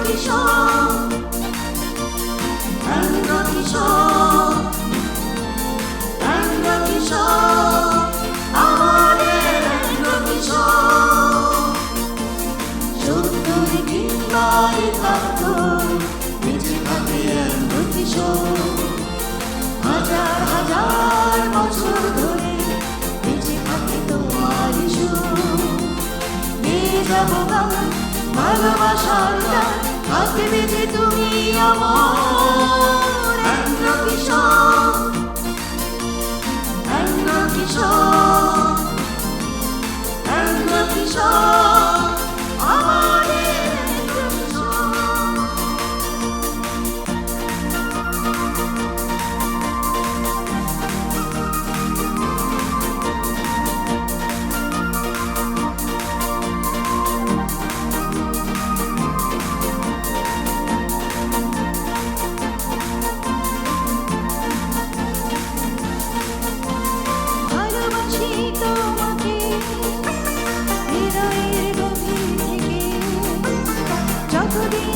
কিশোর, Anglo কিশোর, Anglo কিশোর, আমাদের Anglo কিশোর। 70 কিংবা 71 বেঁচে থাকে অ্যাংলো কিশোর। হাজার হাজার বছর ধরে বেঁচে থাকে তোমার সুর। নিয়ে যাবো গান, ভালোবাসার গান, থাকবে যে তুমি আমার। অ্যাংলো কিশোর, অ্যাংলো কিশোর, অ্যাংলো কিশোর, আমাদের অ্যাংলো কিশোর। ভালোবাসি তোমাকে হৃদয়ের গভীর থেকে, যতদিন